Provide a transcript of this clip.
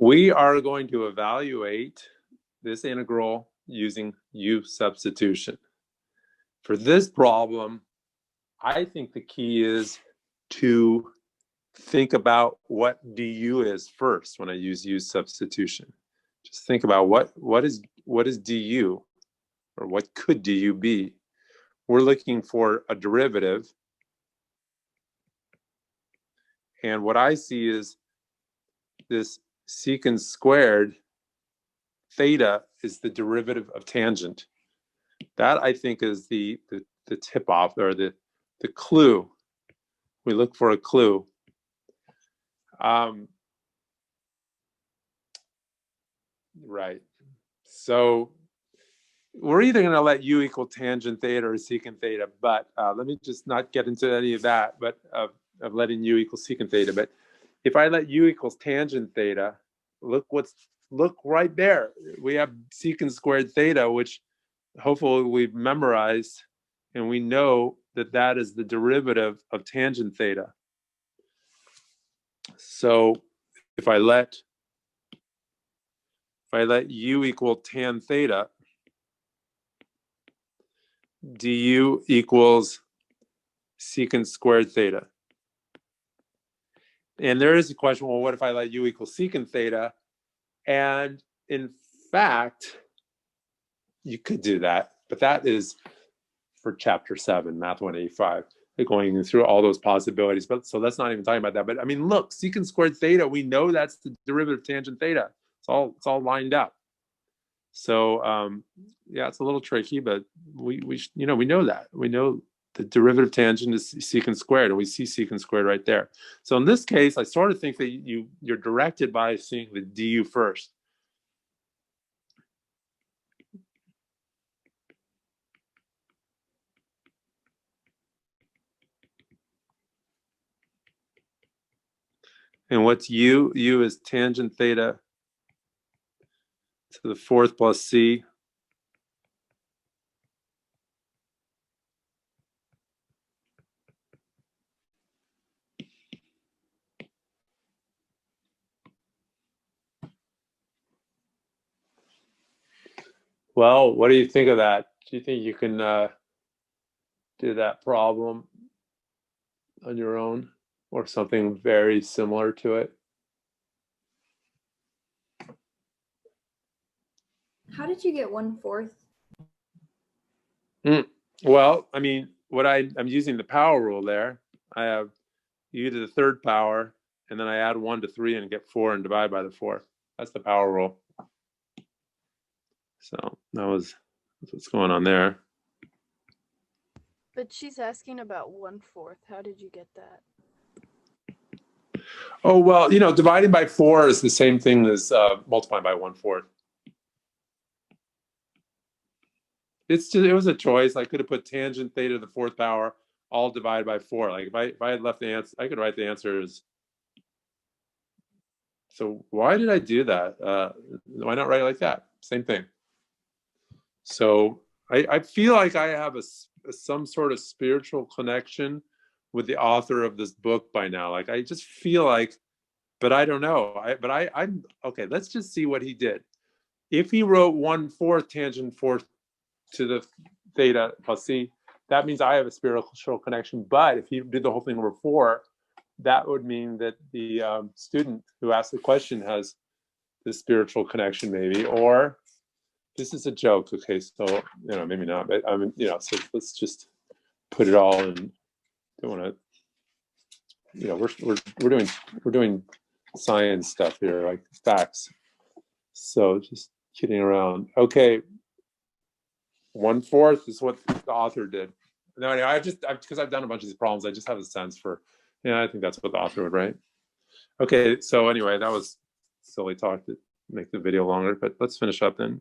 We are going to evaluate this integral using U substitution. For this problem, I think the key is to think about what du is first when I use U substitution. Just think about what is du, or what could du be? We're looking for a derivative. And what I see is this secant squared theta is the derivative of tangent. That, I think, is the tip off, or the clue. We look for a clue. Right. So we're either going to let u equal tangent theta or secant theta, but let me just not get into any of that, but of letting u equal secant theta. But if I let u equals tangent theta, look right there. We have secant squared theta, which hopefully we've memorized, and we know that that is the derivative of tangent theta. So if I let u equal tan theta, du equals secant squared theta. And there is a question, well, what if I let u equal secant theta? And in fact, you could do that, but that is for chapter 7, Math 185, going through all those possibilities. But so that's not even talking about that. But I mean, look, secant squared theta, we know that's the derivative of tangent theta. It's all lined up. So yeah, it's a little tricky, but we know that. We know the derivative tangent is secant squared, and we see secant squared right there. So in this case, I sort of think that you're directed by seeing the du first. And what's u? U is tangent theta to the fourth plus c. Well, what do you think of that? Do you think you can do that problem on your own, or something very similar to it? How did you get 1/4? Well, I mean, I'm using the power rule there. I have u to the third power, and then I add 1 to 3 and get 4 and divide by the 4. That's the power rule. So that's what's going on there. But she's asking about 1/4. How did you get that? Oh, well, dividing by 4 is the same thing as multiplying by 1/4. It was a choice. I could have put tangent theta to the fourth power, all divided by 4. Like if I had left the answer, I could write the answers. So why did I do that? Why not write it like that? Same thing. So I feel like I have some sort of spiritual connection with the author of this book by now. Like I just feel like, but I don't know. I'm okay. Let's just see what he did. If he wrote 1/4 tangent 4 to the theta plus c, that means I have a spiritual connection. But if he did the whole thing over 4, that would mean that the student who asked the question has the spiritual connection, maybe. Or this is a joke. Okay, so maybe not. But I mean, so let's just put it all in. Don't want to. We're doing science stuff here, like facts. So just kidding around. Okay. 1/4 is what the author did. No, anyway, because I've done a bunch of these problems, I just have a sense for, I think that's what the author would write. Okay, so anyway, that was silly talk to make the video longer, but let's finish up then.